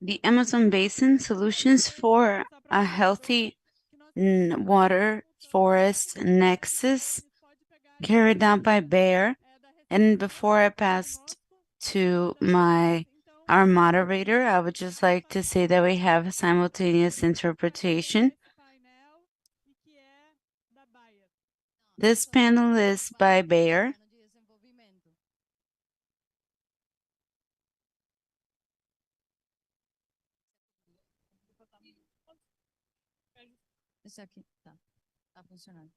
the Amazon Basin Solutions for a Healthy Water Forest Nexus, carried out by Bayer. And before I passed to our moderator, I would just like to say that we have simultaneous interpretation. This panel is by Bayer. Esse aqui, tá funcionando.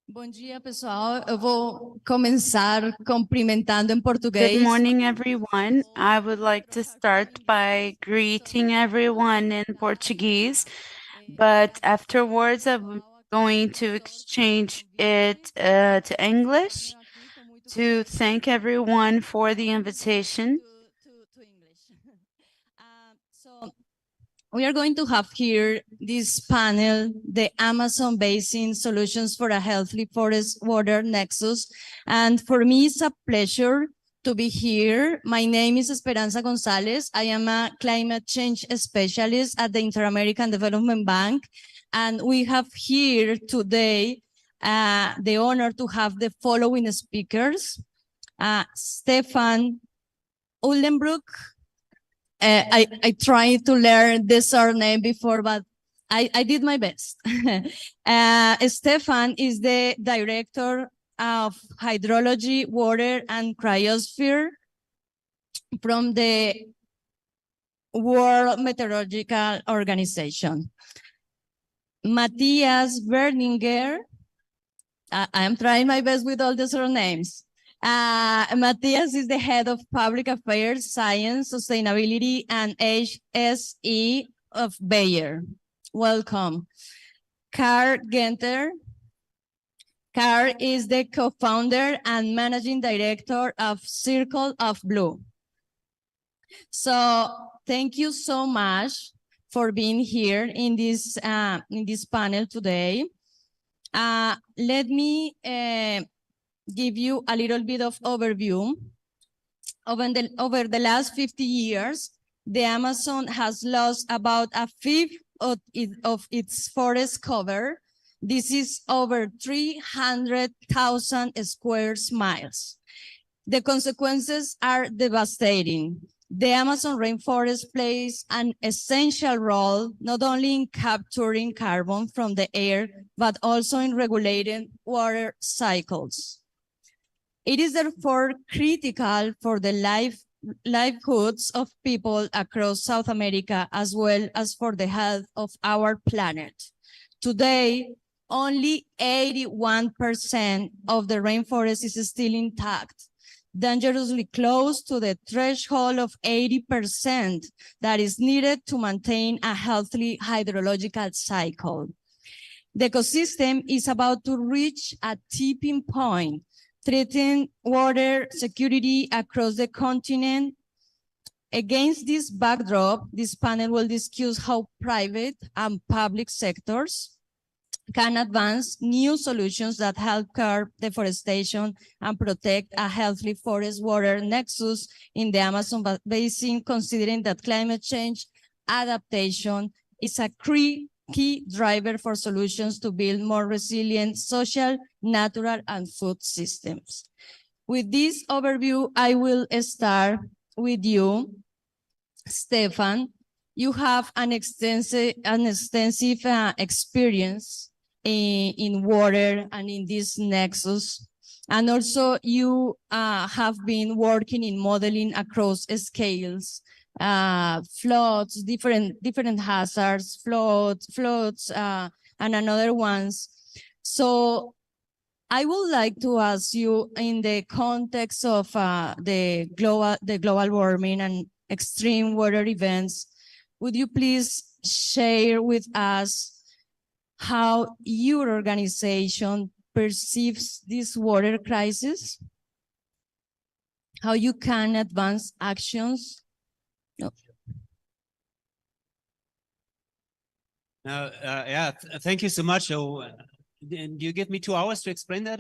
Bom dia, pessoal. Eu vou começar cumprimentando em português. Good morning, everyone. I would like to start by greeting everyone in Portuguese, but afterwards I'm going to exchange it to English to thank everyone for the invitation. To English. So we are going to have here this panel, the Amazon Basin Solutions for a Healthy Forest Water Nexus. And for me, it's a pleasure to be here. My name is Esperanza Gonzalez. I am a climate change specialist at the Inter-American Development Bank. And we have here today the honor to have the following speakers. Stefan Uhlenbrock. I tried to learn the surname before, but I did my best. Stefan is the director of Hydrology, Water, and Cryosphere from the World Meteorological Organization. Matthias Berninger, I am trying my best with all the surnames. Matthias is the head of Public Affairs, Science, Sustainability, and HSE of Bayer. Welcome. Karl Genter. Karl is the co-founder and managing director of Circle of Blue. So thank you so much for being here in this panel today. Let me give you a little bit of overview. Over the last 50 years, the Amazon has lost about a fifth of its forest cover. This is over 300,000 square miles. The consequences are devastating. The Amazon rainforest plays an essential role, not only in capturing carbon from the air, but also in regulating water cycles. It is therefore critical for the livelihoods of people across South America, as well as for the health of our planet. Today, only 81% of the rainforest is still intact, dangerously close to the threshold of 80% that is needed to maintain a healthy hydrological cycle. The ecosystem is about to reach a tipping point, threatening water security across the continent. Against this backdrop, this panel will discuss how private and public sectors can advance new solutions that help curb deforestation and protect a healthy forest water nexus in the Amazon Basin, considering that climate change adaptation is a key driver for solutions to build more resilient social, natural, and food systems. With this overview, I will start with you, Stefan. You have an extensive experience in water and in this nexus. And also you have been working in modeling across scales, floods, different hazards, floods, and another ones. So I would like to ask you, in the context of the global warming and extreme weather events, would you please share with us how your organization perceives this water crisis? How you can advance actions? No. Yeah, thank you so much. and you give me 2 hours to explain that?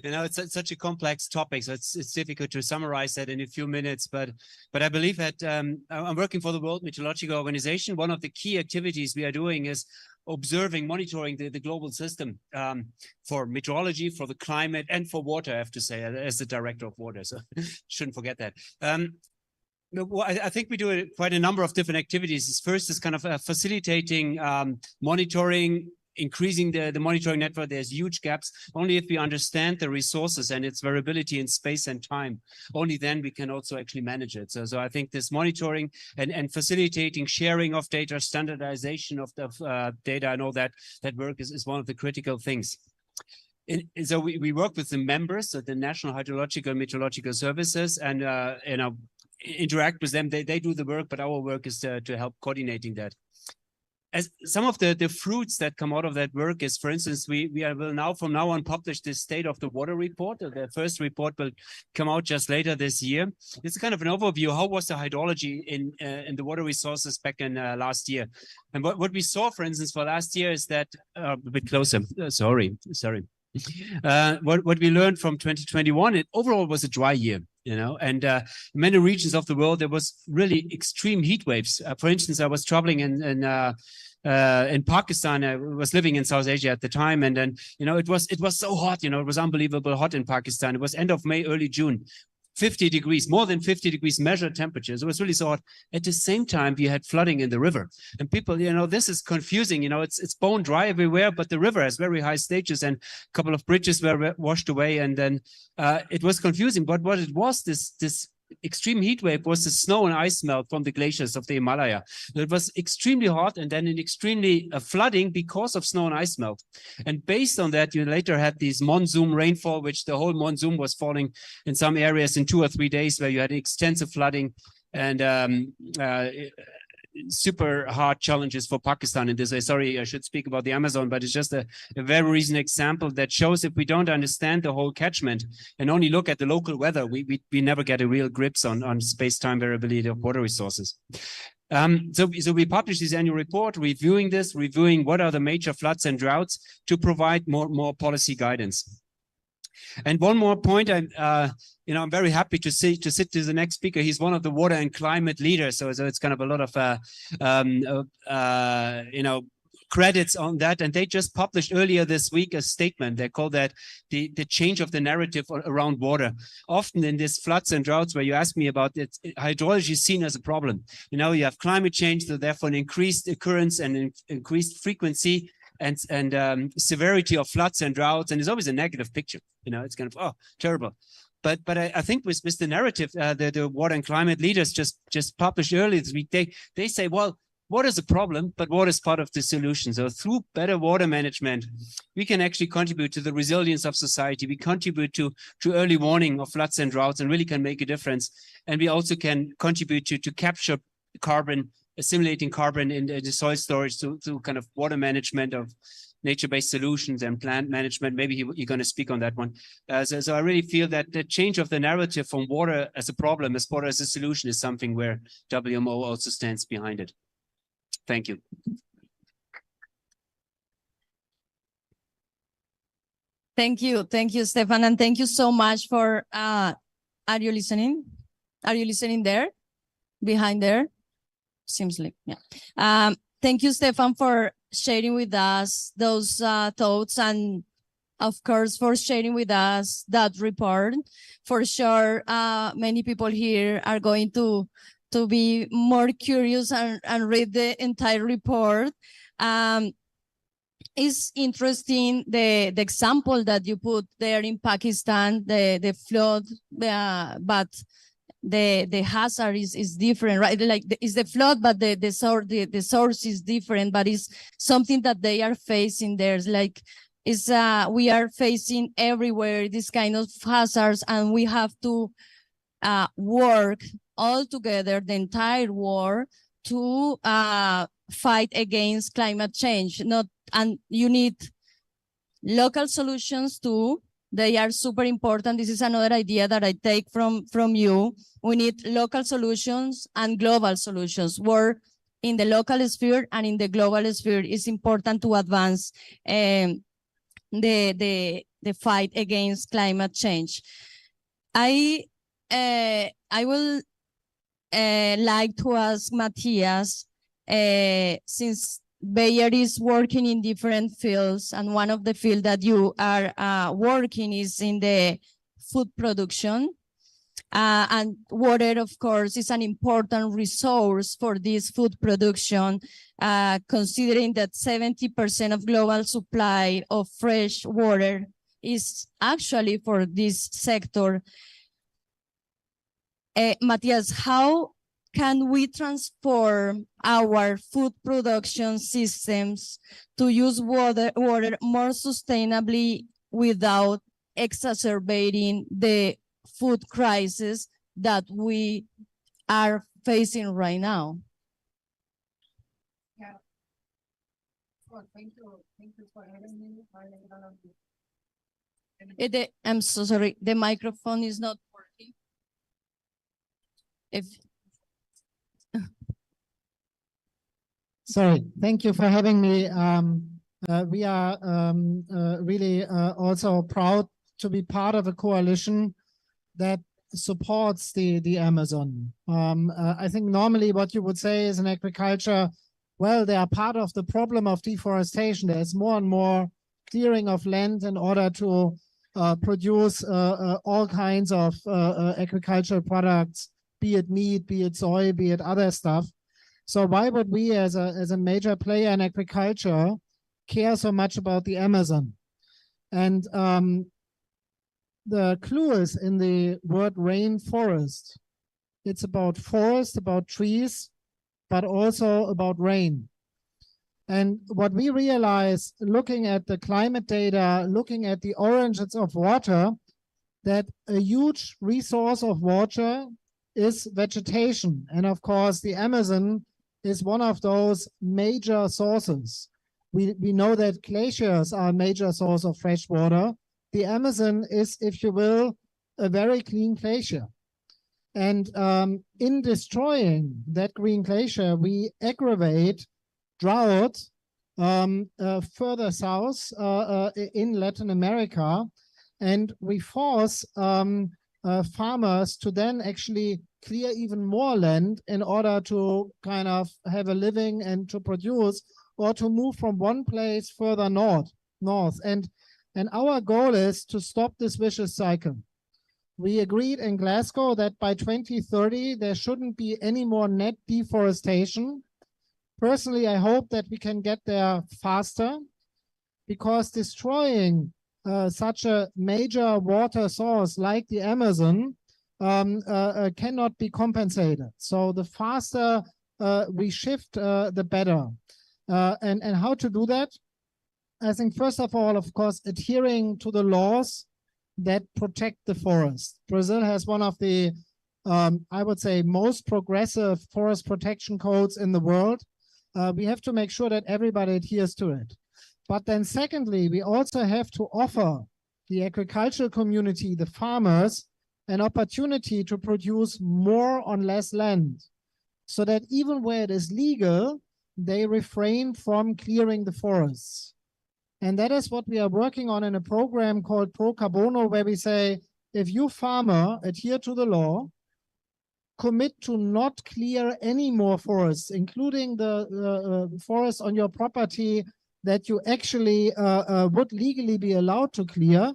You know, it's such a complex topic, so it's difficult to summarize that in a few minutes. But I believe that I'm working for the World Meteorological Organization. One of the key activities we are doing is observing, monitoring the global system for meteorology, for the climate, and for water, I have to say, as the director of water. So shouldn't forget that. Well, I think we do quite a number of different activities. First is kind of facilitating monitoring, increasing the monitoring network. There's huge gaps. Only if we understand the resources and its variability in space and time, only then we can also actually manage it. So I think this monitoring and facilitating sharing of data, standardization of the data and all that work is one of the critical things. So we work with the members of the National Hydrological and Meteorological Services, and you know, interact with them. They do the work, but our work is to help coordinating that. As some of the fruits that come out of that work is, for instance, we will now from now on publish the State of the Water report. The first report will come out just later this year. It's kind of an overview. How was the hydrology in the water resources back in last year? And what we saw, for instance, for last year is that a bit closer. Sorry. What we learned from 2021, it overall was a dry year, you know, and in many regions of the world there was really extreme heat waves. For instance, I was traveling in Pakistan. I was living in South Asia at the time, and then, you know, it was so hot, you know, it was unbelievable hot in Pakistan. It was end of May, early June. 50 degrees, more than 50 degrees measured temperatures. It was really so hot. At the same time, we had flooding in the river. And people, you know, this is confusing. You know, it's bone dry everywhere, but the river has very high stages, and a couple of bridges were washed away. And then it was confusing. But what it was, this extreme heat wave, was the snow and ice melt from the glaciers of the Himalaya. It was extremely hot, and then an extremely flooding because of snow and ice melt. And based on that, you later had these monsoon rainfall, which the whole monsoon was falling in some areas in 2 or 3 days, where you had extensive flooding and super hard challenges for Pakistan in this way. Sorry, I should speak about the Amazon, but it's just a very recent example that shows if we don't understand the whole catchment and only look at the local weather, we never get a real grips on space-time variability of water resources. So we publish this annual report, reviewing what are the major floods and droughts to provide more policy guidance. And one more point, you know, I'm very happy to sit to the next speaker. He's one of the water and climate leaders, so it's kind of a lot of you know, credits on that. And they just published earlier this week a statement. They call that the change of the narrative around water. Often in these floods and droughts, where you ask me about it, hydrology is seen as a problem. You know, you have climate change, so therefore an increased occurrence and increased frequency and severity of floods and droughts, and it's always a negative picture. You know, it's kind of, oh, terrible. But I think with the narrative, the water and climate leaders just published earlier this week, they say, well, water is a problem, but water is part of the solution. So through better water management, we can actually contribute to the resilience of society. We contribute to early warning of floods and droughts, and really can make a difference. And we also can contribute to capture carbon, assimilating carbon in the soil storage through kind of water management of nature-based solutions and plant management. Maybe you're going to speak on that one. So I really feel that the change of the narrative from water as a problem, as water as a solution, is something where WMO also stands behind it. Thank you. Thank you, Stefan, and thank you so much for, are you listening? Are you listening there? Behind there? Seems like, yeah. Thank you, Stefan, for sharing with us those thoughts, and of course for sharing with us that report. For sure, many people here are going to be more curious and read the entire report. It's interesting the example that you put there in Pakistan, the flood, but the hazard is different, right? Like it's the flood, but the source is different, but it's something that they are facing. There's like, we are facing everywhere this kind of hazards, and we have to work all together, the entire world, to fight against climate change. And you need local solutions too. They are super important. This is another idea that I take from you. We need local solutions and global solutions. Work in the local sphere and in the global sphere is important to advance the fight against climate change. I will like to ask Matthias, since Bayer is working in different fields, and one of the fields that you are working is in the food production. And water, of course, is an important resource for this food production, considering that 70% of global supply of fresh water is actually for this sector. Matthias, how can we transform our food production systems to use water more sustainably without exacerbating the food crisis that we are facing right now? Yeah. Well, thank you for having me. I'm so sorry, the microphone is not working. Sorry, thank you for having me. We are really also proud to be part of a coalition that supports the Amazon. I think normally what you would say is in agriculture, well, they are part of the problem of deforestation. There's more and more clearing of land in order to produce all kinds of agricultural products, be it meat, be it soy, be it other stuff. So why would we as a major player in agriculture care so much about the Amazon? And the clue is in the word rainforest. It's about forest, about trees, but also about rain. And what we realize looking at the climate data, looking at the origins of water, that a huge resource of water is vegetation. And of course, the Amazon is one of those major sources. We know that glaciers are a major source of fresh water. The Amazon is, if you will, a very clean glacier. And in destroying that green glacier, we aggravate drought further south in Latin America. And we force farmers to then actually clear even more land in order to kind of have a living and to produce, or to move from one place further north. And our goal is to stop this vicious cycle. We agreed in Glasgow that by 2030, there shouldn't be any more net deforestation. Personally, I hope that we can get there faster, because destroying such a major water source like the Amazon cannot be compensated. So the faster we shift, the better. And how to do that? I think first of all, of course, adhering to the laws that protect the forest. Brazil has one of the, I would say, most progressive forest protection codes in the world. We have to make sure that everybody adheres to it. But then secondly, we also have to offer the agricultural community, the farmers, an opportunity to produce more on less land, so that even where it is legal, they refrain from clearing the forests. And that is what we are working on in a program called Pro Carbono, where we say, if you farmer adhere to the law, commit to not clear any more forests, including the forests on your property that you actually would legally be allowed to clear,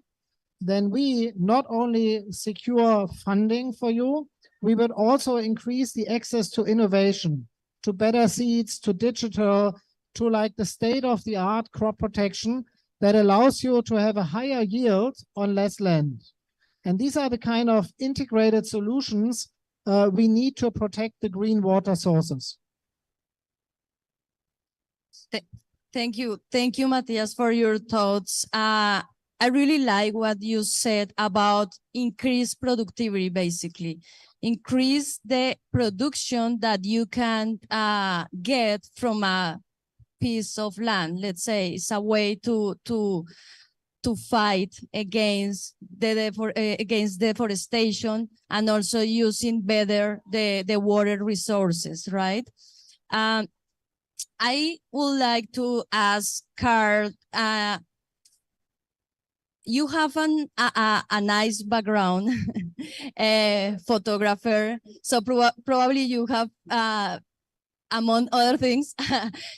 then we not only secure funding for you, we would also increase the access to innovation, to better seeds, to digital, to like the state-of-the-art crop protection that allows you to have a higher yield on less land. And these are the kind of integrated solutions we need to protect the green water sources. Thank you, Matthias, for your thoughts. I really like what you said about increased productivity, basically. Increase the production that you can get from a piece of land. Let's say it's a way to fight against against deforestation, and also using better the water resources, right? I would like to ask Carl, you have a nice background, a photographer. So probably you have, among other things,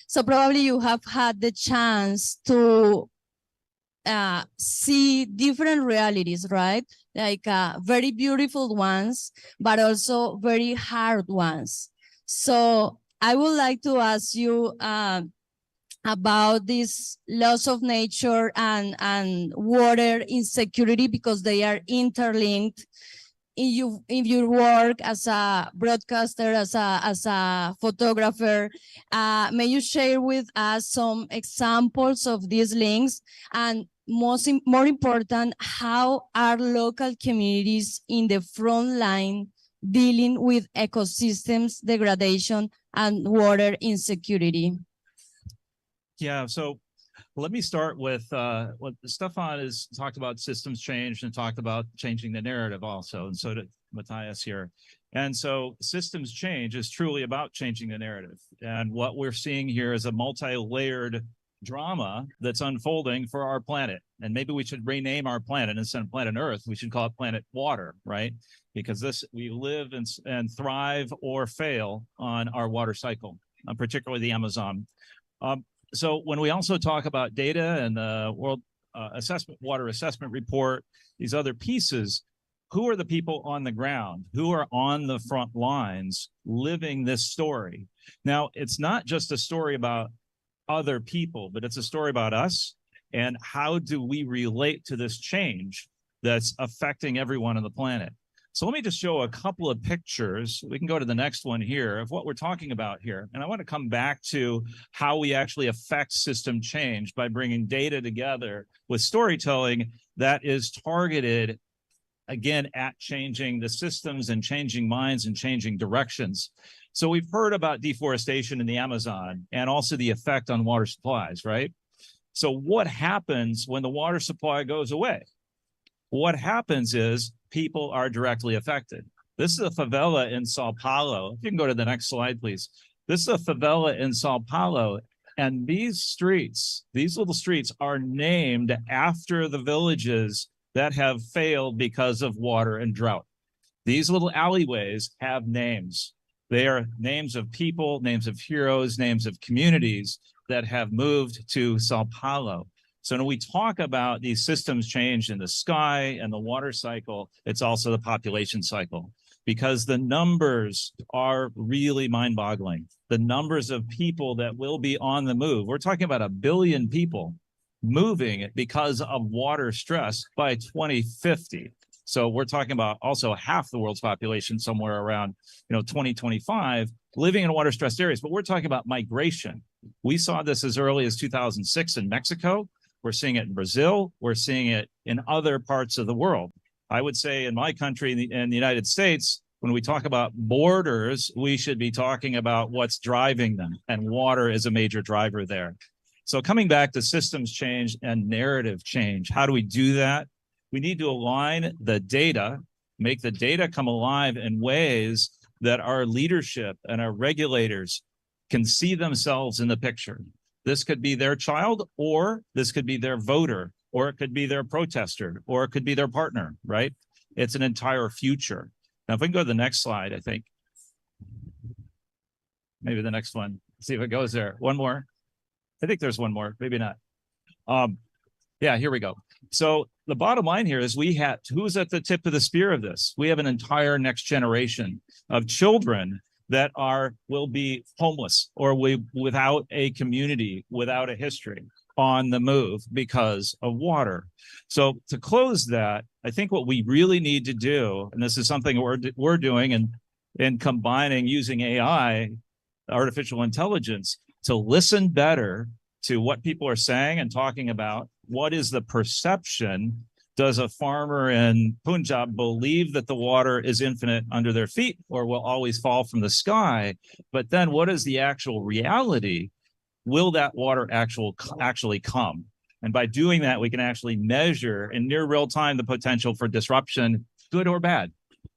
so probably you have had the chance to see different realities, right? Like very beautiful ones, but also very hard ones. So I would like to ask you about this loss of nature and water insecurity, because they are interlinked in your work as a broadcaster, as a photographer. May you share with us some examples of these links, and more important, how are local communities in the front line dealing with ecosystems degradation and water insecurity? Yeah, so let me start with what Stefan has talked about, systems change, and talked about changing the narrative also, and so did Matthias here. And so systems change is truly about changing the narrative. And what we're seeing here is a multi-layered drama that's unfolding for our planet. And maybe we should rename our planet. Instead of planet Earth, we should call it planet water, right? Because we live and thrive or fail on our water cycle, particularly the Amazon. So when we also talk about data and the World Water Assessment Report, these other pieces, who are the people on the ground? Who are on the front lines living this story? Now, it's not just a story about other people, but it's a story about us, and how do we relate to this change that's affecting everyone on the planet. So let me just show a couple of pictures. We can go to the next one here of what we're talking about here. And I want to come back to how we actually affect system change by bringing data together with storytelling that is targeted, again, at changing the systems and changing minds and changing directions. So we've heard about deforestation in the Amazon and also the effect on water supplies, right? So what happens when the water supply goes away? What happens is people are directly affected. This is a favela in Sao Paulo. If you can go to the next slide, please. This is a favela in Sao Paulo, and these streets, these little streets, are named after the villages that have failed because of water and drought. These little alleyways have names. They are names of people, names of heroes, names of communities that have moved to Sao Paulo. So when we talk about these systems change in the sky and the water cycle, it's also the population cycle, because the numbers are really mind-boggling. The numbers of people that will be on the move. We're talking about 1 billion people moving because of water stress by 2050. So we're talking about also half the world's population, somewhere around 2025, living in water-stressed areas. But we're talking about migration. We saw this as early as 2006 in Mexico. We're seeing it in Brazil. We're seeing it in other parts of the world. I would say in my country, in the United States, when we talk about borders, we should be talking about what's driving them, and water is a major driver there. So coming back to systems change and narrative change, how do we do that? We need to align the data, make the data come alive in ways that our leadership and our regulators can see themselves in the picture. This could be their child, or this could be their voter, or it could be their protester, or it could be their partner, right? It's an entire future. Now, if we can go to the next slide, I think. Maybe the next one. See if it goes there. One more. I think there's one more, maybe not. Yeah, here we go. So the bottom line here is who's at the tip of the spear of this? We have an entire next generation of children that will be homeless or without a community, without a history, on the move because of water. So to close that, I think what we really need to do, and this is something we're doing and combining using AI, artificial intelligence, to listen better to what people are saying and talking about. What is the perception? Does a farmer in Punjab believe that the water is infinite under their feet or will always fall from the sky? But then what is the actual reality? Will that water actually come? And by doing that, we can actually measure in near real time the potential for disruption, good or bad.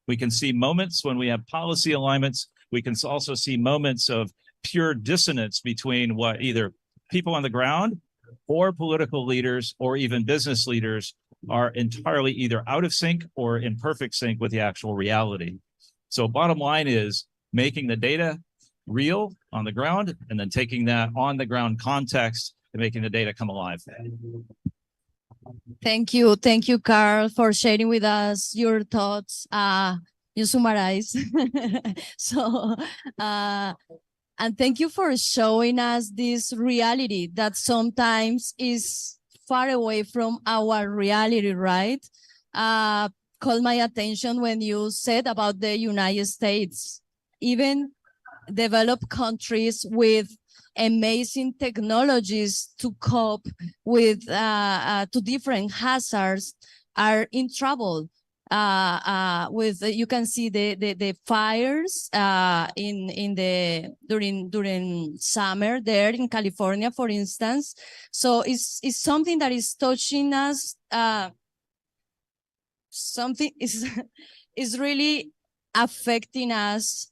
We can see moments when we have policy alignments. We can also see moments of pure dissonance between what either people on the ground or political leaders or even business leaders are entirely either out of sync or in perfect sync with the actual reality. So bottom line is making the data real on the ground and then taking that on the ground context and making the data come alive. Thank you, Carl, for sharing with us your thoughts. You summarize. So, and thank you for showing us this reality that sometimes is far away from our reality, right? Caught my attention when you said about the United States. Even developed countries with amazing technologies to cope with to different hazards are in trouble. With you can see the fires during summer there in California, for instance. So it's something that is touching us. Something is really affecting us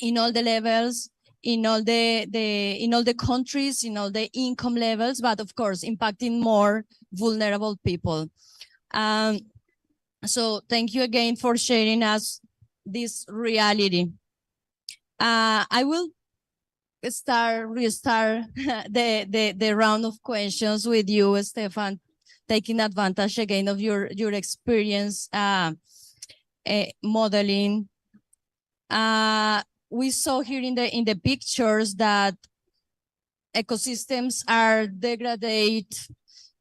in all the levels, in all the countries, in all the income levels, but of course impacting more vulnerable people. So thank you again for sharing us this reality. I will restart the round of questions with you, Stefan, taking advantage again of your experience modeling. We saw here in the pictures that ecosystems are degraded,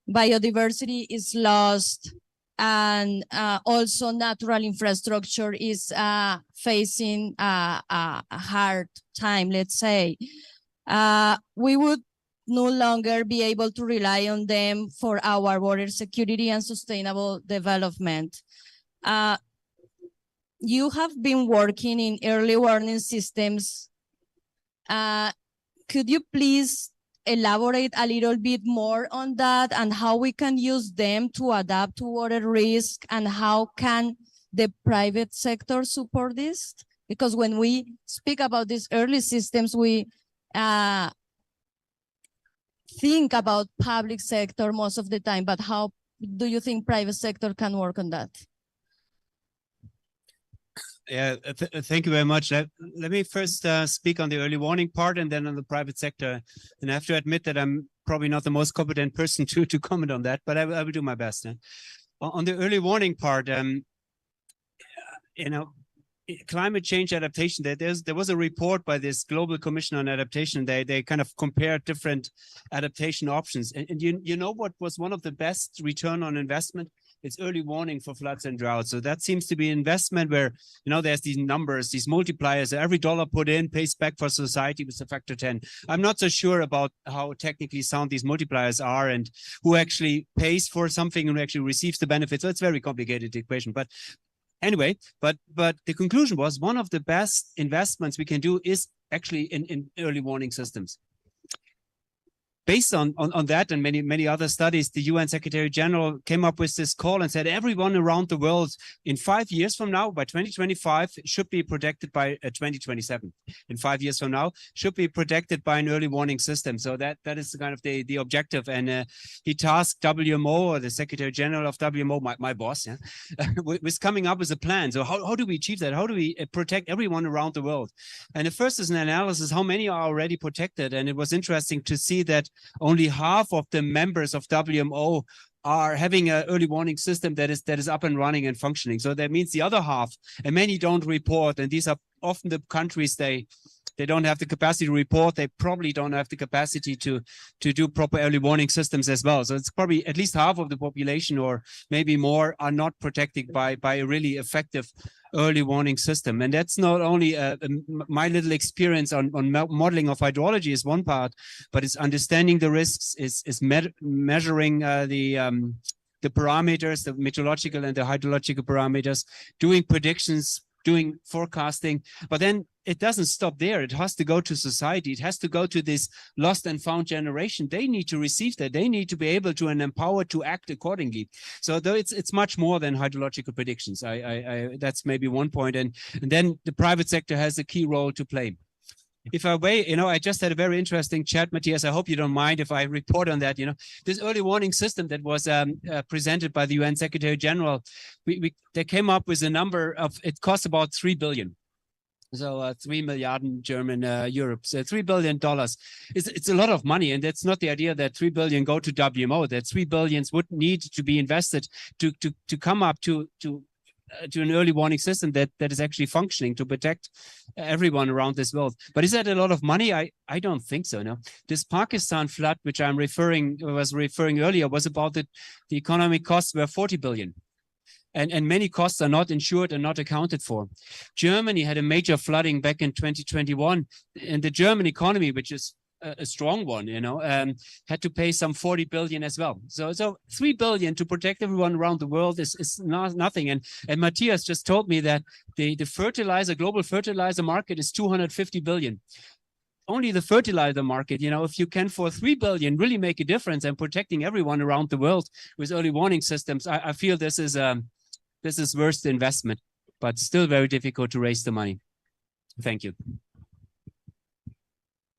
biodiversity is lost, and also natural infrastructure is facing a hard time, let's say. We would no longer be able to rely on them for our water security and sustainable development. You have been working in early warning systems. Could you please elaborate a little bit more on that and how we can use them to adapt to water risk, and how can the private sector support this? Because when we speak about these early systems, we think about public sector most of the time, but how do you think private sector can work on that? Yeah, thank you very much. Let me first speak on the early warning part and then on the private sector. And I have to admit that I'm probably not the most competent person to comment on that, but I will do my best. On the early warning part, climate change adaptation, there was a report by this Global Commission on Adaptation. They kind of compared different adaptation options. And you know what was one of the best return on investment? It's early warning for floods and droughts. So that seems to be an investment where, there's these numbers, these multipliers. Every dollar put in pays back for society with a factor 10. I'm not so sure about how technically sound these multipliers are and who actually pays for something and who actually receives the benefits. So it's a very complicated equation. But anyway, but the conclusion was one of the best investments we can do is actually in early warning systems. Based on that and many other studies, the UN Secretary General came up with this call and said everyone around the world in 5 years from now, by 2025, should be protected by 2027. In 5 years from now, should be protected by an early warning system. So that is kind of the objective. And he tasked WMO, or the Secretary General of WMO, my boss, yeah, with coming up with a plan. So how do we achieve that? How do we protect everyone around the world? And the first is an analysis, how many are already protected? And it was interesting to see that only half of the members of WMO are having an early warning system that is up and running and functioning. So that means the other half, and many don't report, and these are often the countries they don't have the capacity to report. They probably don't have the capacity to do proper early warning systems as well. So it's probably at least half of the population or maybe more are not protected by a really effective early warning system. And that's not only my little experience on modeling of hydrology is one part, but it's understanding the risks, is measuring the parameters, the meteorological and the hydrological parameters, doing predictions, doing forecasting. But then it doesn't stop there. It has to go to society. It has to go to this lost and found generation. They need to receive that. They need to be able to and empowered to act accordingly. So though it's much more than hydrological predictions. That's maybe one point. And then the private sector has a key role to play. if I wait, I just had a very interesting chat, Matthias. I hope you don't mind if I report on that. This early warning system that was presented by the UN Secretary General, they came up with a number of, it costs about 3 billion. So 3 million German Europe, so $3 billion. It's a lot of money, and that's not the idea that 3 billion go to WMO. That 3 billions would need to be invested to come up to an early warning system that is actually functioning to protect everyone around this world. But is that a lot of money? I don't think so. No, this Pakistan flood, which I was referring earlier, was about the economic costs were 40 billion. And many costs are not insured and not accounted for. Germany had a major flooding back in 2021, and the German economy, which is a strong one, had to pay some 40 billion as well. So 3 billion to protect everyone around the world is not nothing. And Matthias just told me that the global fertilizer market is 250 billion. Only the fertilizer market, if you can for 3 billion really make a difference and protecting everyone around the world with early warning systems, I feel this is worth the investment, but still very difficult to raise the money. Thank you.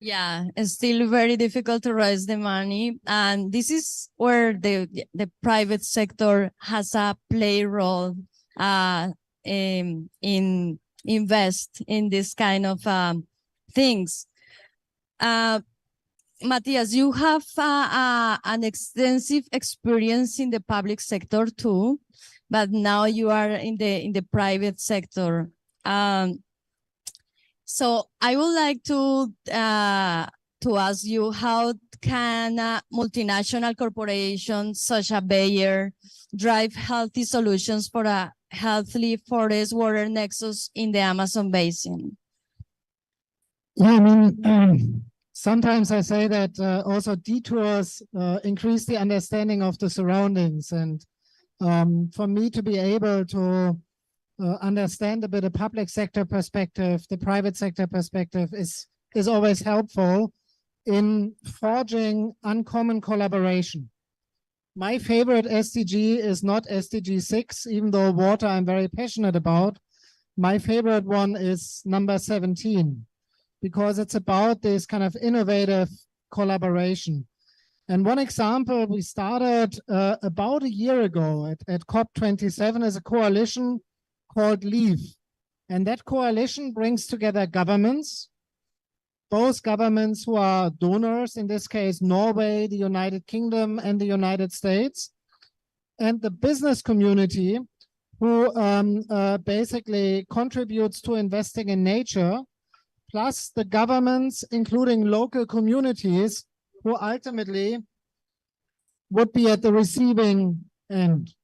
Yeah, it's still very difficult to raise the money. And this is where the private sector has a play role in invest in this kind of things. Matthias, you have an extensive experience in the public sector too, but now you are in the private sector. So I would like to ask you, how can multinational corporations such as Bayer drive healthy solutions for a healthy forest water nexus in the Amazon basin? Yeah, I mean, sometimes I say that also detours increase the understanding of the surroundings. And for me to be able to understand a bit of public sector perspective, the private sector perspective is always helpful in forging uncommon collaboration. My favorite SDG is not SDG 6, even though water I'm very passionate about. My favorite one is number 17, because it's about this kind of innovative collaboration. And one example, we started about a year ago at COP27 as a coalition called LEAVE. And that coalition brings together governments, both governments who are donors, in this case, Norway, the United Kingdom, and the United States, and the business community who basically contributes to investing in nature, plus the governments, including local communities, who ultimately would be at the receiving end.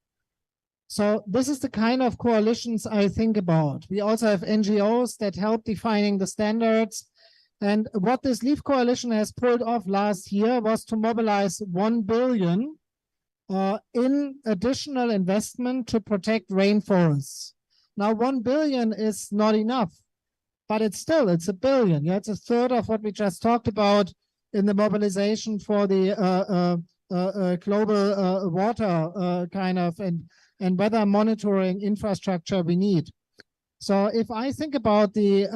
So this is the kind of coalitions I think about. We also have NGOs that help defining the standards. And what this LEAVE coalition has pulled off last year was to mobilize 1 billion in additional investment to protect rainforests. Now, 1 billion is not enough, but it's a billion. Yeah, it's a third of what we just talked about in the mobilization for the global water kind of and weather monitoring infrastructure we need. So if I think about the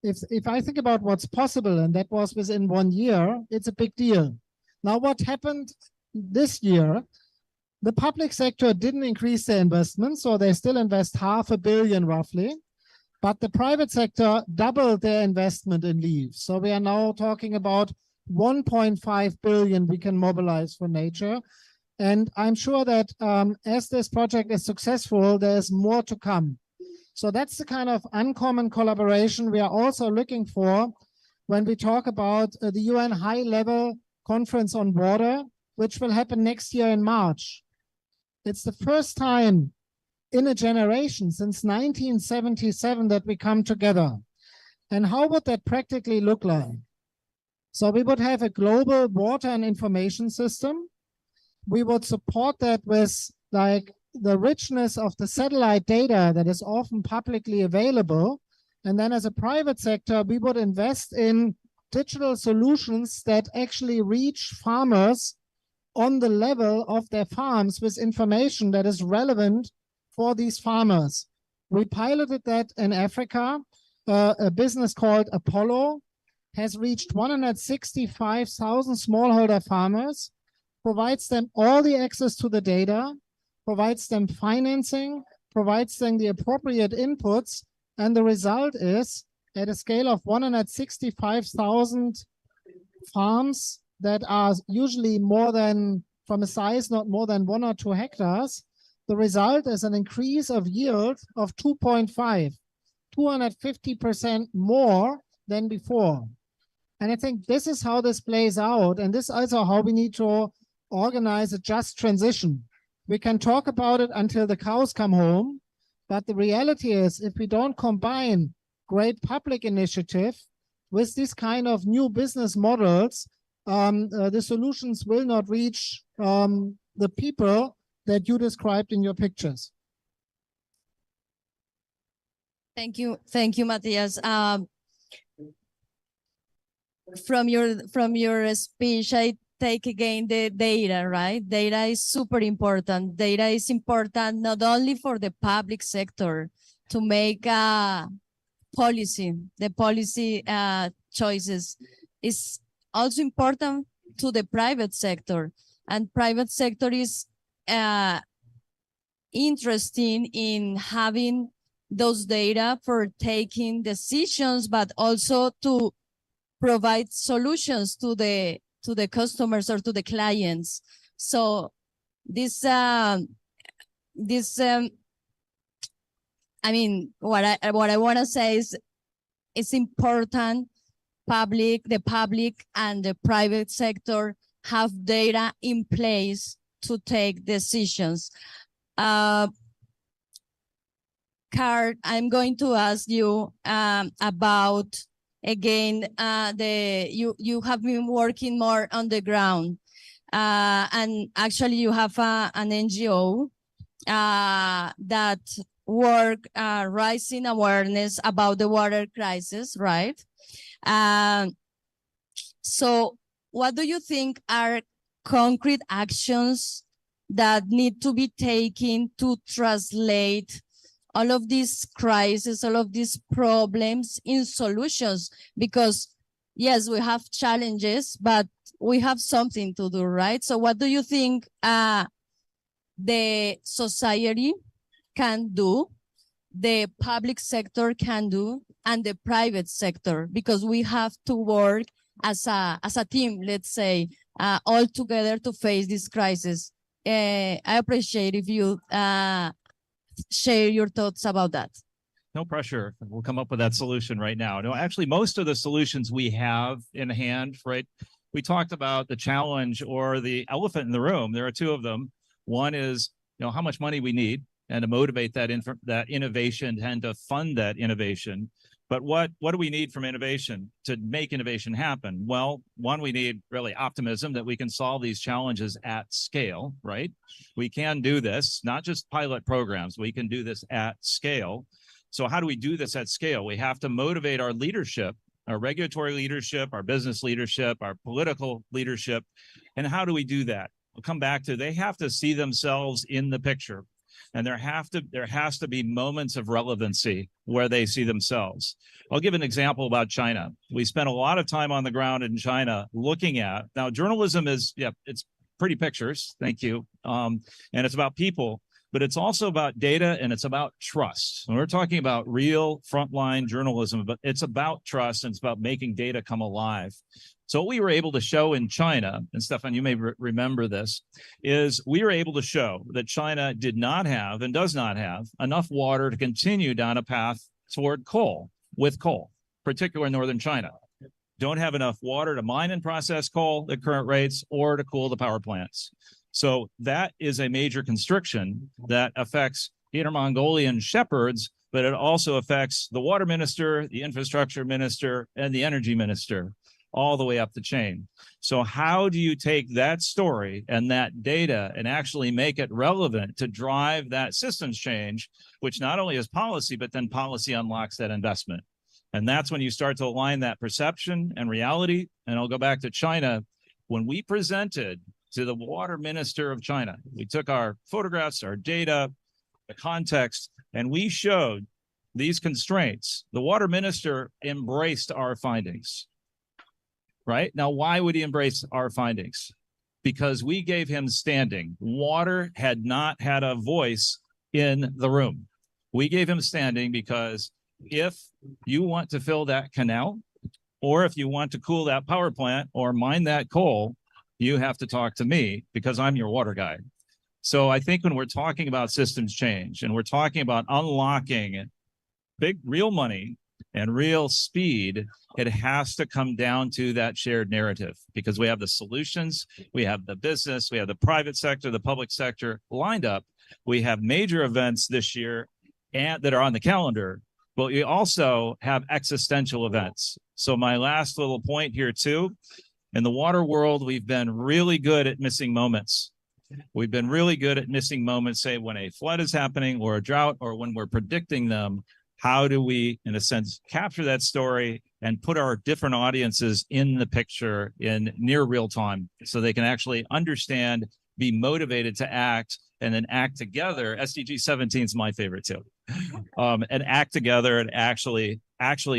if I think about what's possible, and that was within 1 year, it's a big deal. Now, what happened this year? The public sector didn't increase their investment, so they still invest $500 million roughly. But the private sector doubled their investment in LEAVE. So we are now talking about 1.5 billion we can mobilize for nature. And I'm sure that as this project is successful, there's more to come. So that's the kind of uncommon collaboration we are also looking for when we talk about the UN high-level conference on water, which will happen next year in March. It's the first time in a generation since 1977 that we come together. And how would that practically look like? So we would have a global water and information system. We would support that with like the richness of the satellite data that is often publicly available. And then as a private sector, we would invest in digital solutions that actually reach farmers on the level of their farms with information that is relevant for these farmers. We piloted that in Africa. a business called Apollo has reached 165,000 smallholder farmers, provides them all the access to the data, provides them financing, provides them the appropriate inputs, and the result is, at a scale of 165,000 farms that are usually more than, from a size not more than 1 or 2 hectares, the result is an increase of yield of 2.5, 250% more than before. And I think this is how this plays out. And this is also how we need to organize a just transition. We can talk about it until the cows come home. But the reality is, if we don't combine great public initiative with this kind of new business models, the solutions will not reach the people that you described in your pictures. Thank you, Matthias. From your speech, I take again the data, right? Data is super important. Data is important not only for the public sector to make policy, the policy choices. Is also important to the private sector, and private sector is interesting in having those data for taking decisions, but also to provide solutions to the customers or to the clients. So this I mean, what I want to say is, it's important the public and the private sector have data in place to take decisions. Carl, I'm going to ask you about, again, you have been working more on the ground, and actually you have an NGO that work raising awareness about the water crisis, right? So what do you think are concrete actions that need to be taken to translate all of these crises, all of these problems in solutions? Because yes, we have challenges, but we have something to do, right? So what do you think the society can do, the public sector can do, and the private sector? Because we have to work as a team, let's say, all together to face this crisis. I appreciate if you share your thoughts about that. No pressure. We'll come up with that solution right now. No, actually, most of the solutions we have in hand, right? We talked about the challenge or the elephant in the room. There are two of them. One is, how much money we need, and to motivate that innovation and to fund that innovation. But what do we need from innovation to make innovation happen? Well, one, we need really optimism that we can solve these challenges at scale, right? We can do this, not just pilot programs. We can do this at scale. So how do we do this at scale? We have to motivate our leadership, our regulatory leadership, our business leadership, our political leadership. And how do we do that? We'll come back to, they have to see themselves in the picture. And there has to be moments of relevancy where they see themselves. I'll give an example about China. We spent a lot of time on the ground in China looking at, now journalism is, it's pretty pictures, thank you. And it's about people, but it's also about data, and it's about trust. And we're talking about real frontline journalism, but it's about trust, and it's about making data come alive. So what we were able to show in China, and Stefan, you may remember this, is we were able to show that China did not have and does not have enough water to continue down a path toward coal, particularly in northern China. Don't have enough water to mine and process coal at current rates or to cool the power plants. So that is a major constriction that affects Inner Mongolian shepherds, but it also affects the water minister, the infrastructure minister, and the energy minister, all the way up the chain. So how do you take that story and that data and actually make it relevant to drive that systems change, which not only is policy, but then policy unlocks that investment? And that's when you start to align that perception and reality. And I'll go back to China. When we presented to the water minister of China, we took our photographs, our data, the context, and we showed these constraints, the water minister embraced our findings, right? Now, why would he embrace our findings? Because we gave him standing. Water had not had a voice in the room. We gave him standing because if you want to fill that canal, or if you want to cool that power plant or mine that coal, you have to talk to me because I'm your water guy. So I think when we're talking about systems change and we're talking about unlocking big real money and real speed, it has to come down to that shared narrative because we have the solutions, we have the business, we have the private sector, the public sector lined up. We have major events this year and that are on the calendar, but we also have existential events. So my last little point here too, in the water world, we've been really good at missing moments. We've been really good at missing moments, say when a flood is happening or a drought or when we're predicting them. How do we, in a sense, capture that story and put our different audiences in the picture in near real time so they can actually understand, be motivated to act, and then act together. SDG 17 is my favorite too. And act together and actually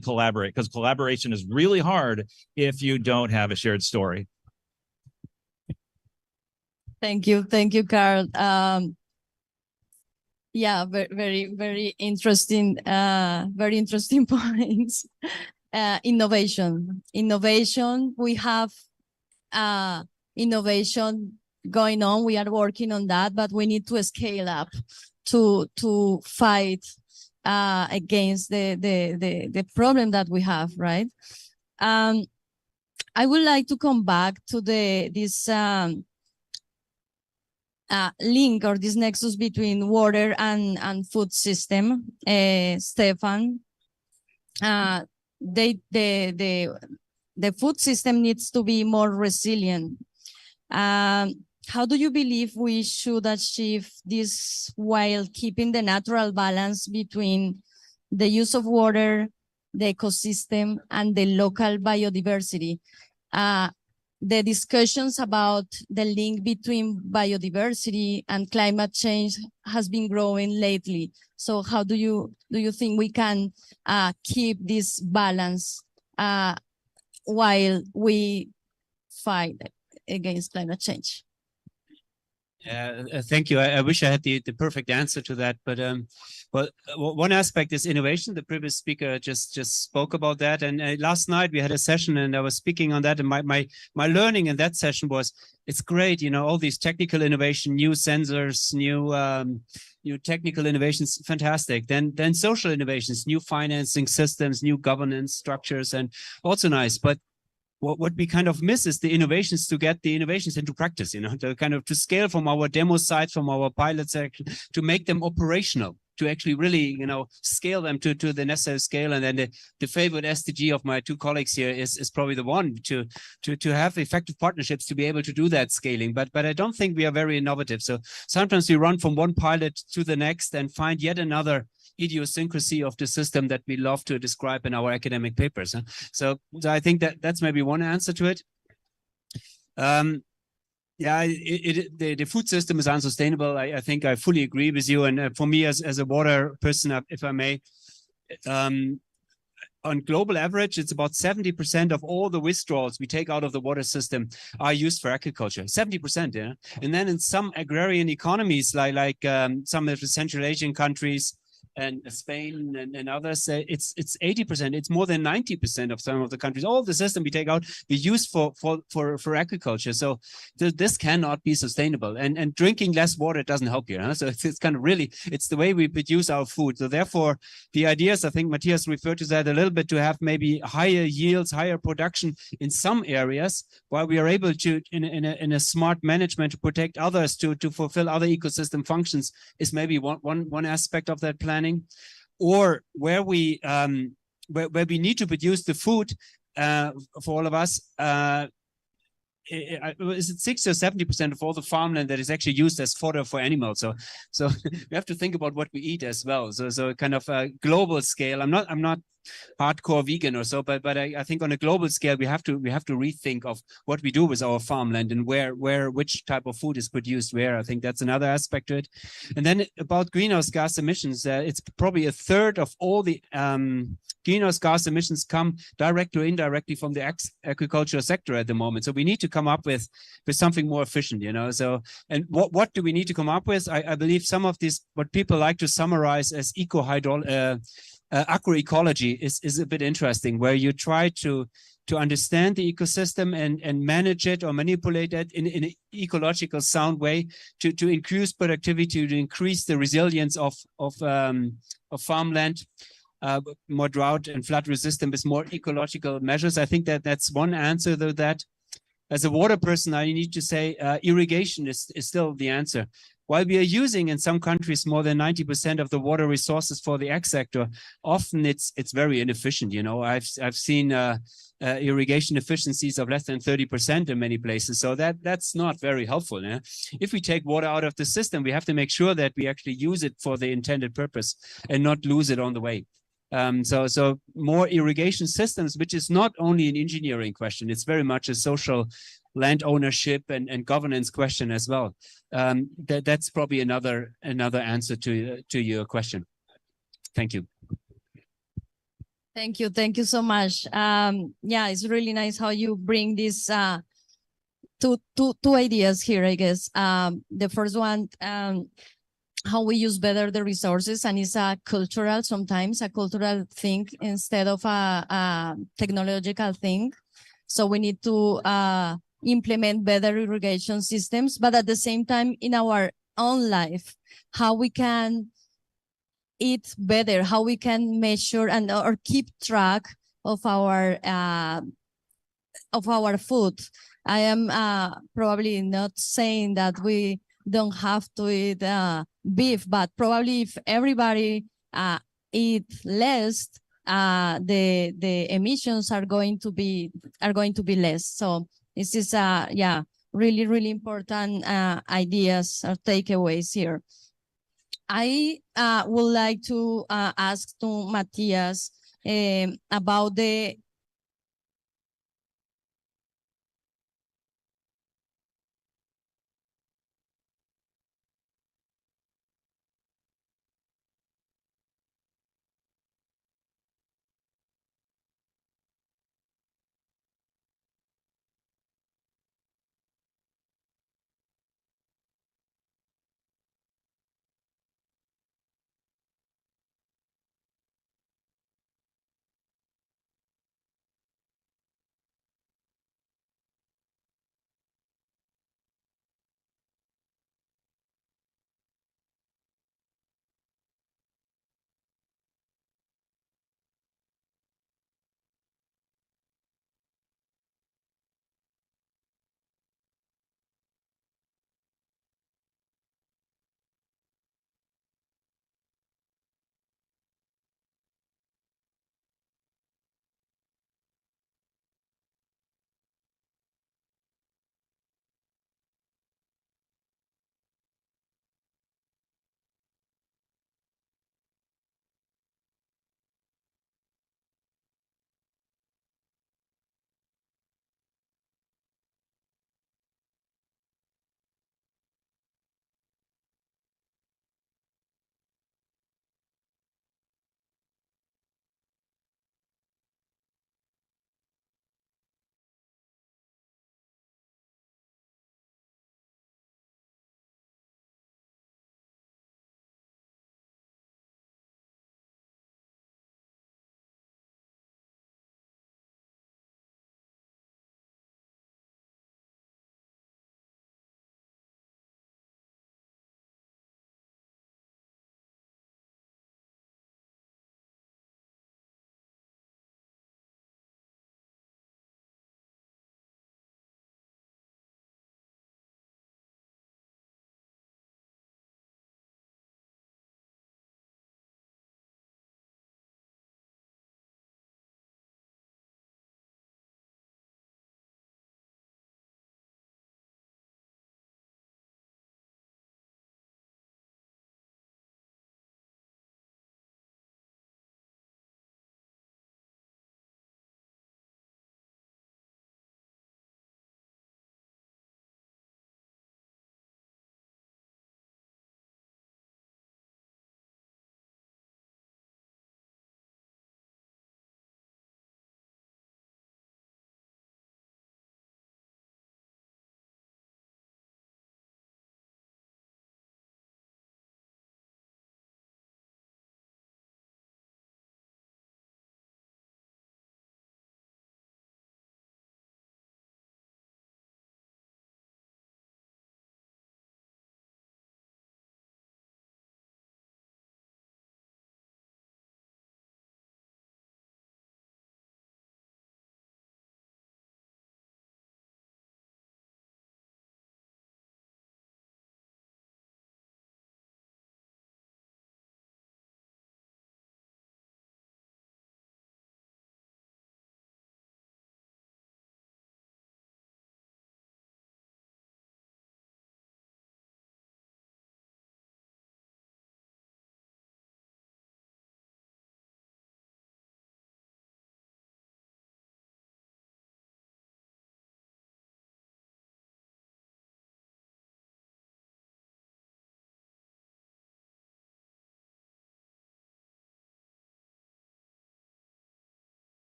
collaborate, because collaboration is really hard if you don't have a shared story. Thank you, Carl. Yeah, very interesting, very interesting points. Innovation. We have innovation going on. We are working on that, but we need to scale up to fight against the problem that we have, right? I would like to come back to this link or this nexus between water and food system. Stefan, the food system needs to be more resilient. How do you believe we should achieve this while keeping the natural balance between the use of water, the ecosystem, and the local biodiversity? The discussions about the link between biodiversity and climate change has been growing lately. So how do you think we can keep this balance while we fight against climate change? Thank you. I wish I had the perfect answer to that, but one aspect is innovation. The previous speaker just spoke about that, and last night we had a session, and I was speaking on that. And my learning in that session was, it's great, you know, all these technical innovation, new sensors, new technical innovations, fantastic. Then social innovations, new financing systems, new governance structures, and also nice, but what we kind of miss is the innovations to get the innovations into practice, you know, to scale from our demo sites, from our pilot section, to make them operational, to actually really, you know, scale them to the necessary scale. And then the favorite SDG of my two colleagues here is probably the one to have effective partnerships to be able to do that scaling. But I don't think we are very innovative. So sometimes we run from one pilot to the next and find yet another idiosyncrasy of the system that we love to describe in our academic papers. So I think that's maybe one answer to it. Yeah, the food system is unsustainable. I think I fully agree with you. And for me, as a water person, if I may, on global average, it's about 70% of all the withdrawals we take out of the water system are used for agriculture. 70%, yeah. And then in some agrarian economies, like some of the Central Asian countries, and Spain and others, it's 80%. It's more than 90% of some of the countries. All the system we take out, we use for agriculture. So this cannot be sustainable. And drinking less water doesn't help you. Huh? So it's kind of really, it's the way we produce our food. So therefore, the ideas, I think Matthias referred to that a little bit, to have maybe higher yields, higher production in some areas, while we are able to, in a smart management, to protect others, to fulfill other ecosystem functions, is maybe one aspect of that plan. Or where we need to produce the food for all of us, is it 60 or 70% of all the farmland that is actually used as fodder for animals? So we have to think about what we eat as well. So kind of a global scale. I'm not hardcore vegan or so, but I think on a global scale we have to rethink of what we do with our farmland and which type of food is produced where. I think that's another aspect to it. And then about greenhouse gas emissions, it's probably a third of all the greenhouse gas emissions come directly or indirectly from the agricultural sector at the moment. So we need to come up with something more efficient, you know. So, and what do we need to come up with? I believe some of these, what people like to summarize as agroecology is a bit interesting, where you try to understand the ecosystem and manage it or manipulate it in an ecological sound way to increase productivity, to increase the resilience of farmland, more drought and flood resistant with more ecological measures. I think that's one answer, though, that as a water person, I need to say irrigation is still the answer. While we are using in some countries more than 90% of the water resources for the ag sector, often it's very inefficient. You know, I've seen irrigation efficiencies of less than 30% in many places. So that's not very helpful. Yeah? If we take water out of the system, we have to make sure that we actually use it for the intended purpose and not lose it on the way. So more irrigation systems, which is not only an engineering question, it's very much a social land ownership and governance question as well. That's probably another answer to your question. Thank you. Thank you so much. Yeah, it's really nice how you bring these two ideas here, I guess. The first one, how we use better the resources, and it's sometimes a cultural thing instead of a technological thing. So we need to implement better irrigation systems, but at the same time in our own life, how we can eat better, how we can measure or keep track of our food. I am probably not saying that we don't have to eat beef, but probably if everybody eat less, the emissions are going to be less. So this is really important ideas or takeaways here. I would like to ask to Matthias about the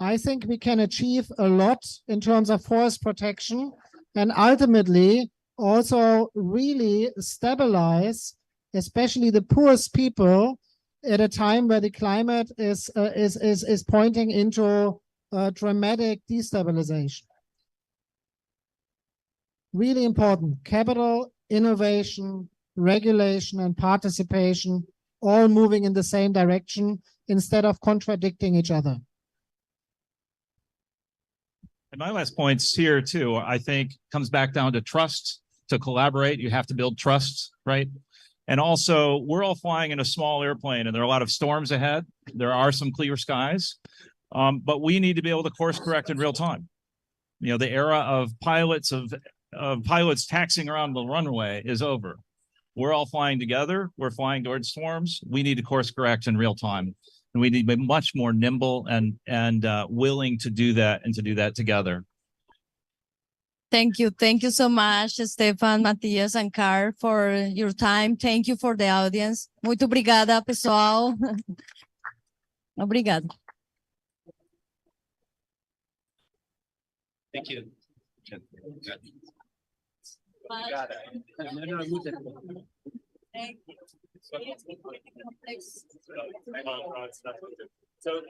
I think we can achieve a lot in terms of forest protection and ultimately also really stabilize, especially the poorest people, at a time where the climate is pointing into dramatic destabilization. Really important: capital, innovation, regulation, and participation, all moving in the same direction instead of contradicting each other. And my last points here too, I think comes back down to trust, to collaborate. You have to build trust, right? And also, we're all flying in a small airplane and there are a lot of storms ahead. There are some clear skies, but we need to be able to course correct in real time. You know, the era of pilots taxiing around the runway is over. We're all flying together. We're flying towards storms. We need to course correct in real time. And we need to be much more nimble and willing to do that and to do that together. Thank you. Thank you so much, Stefan, Matthias, and Carl, for your time. Thank you for the audience. Muito obrigada, pessoal. Obrigada. Thank you. Thank you. So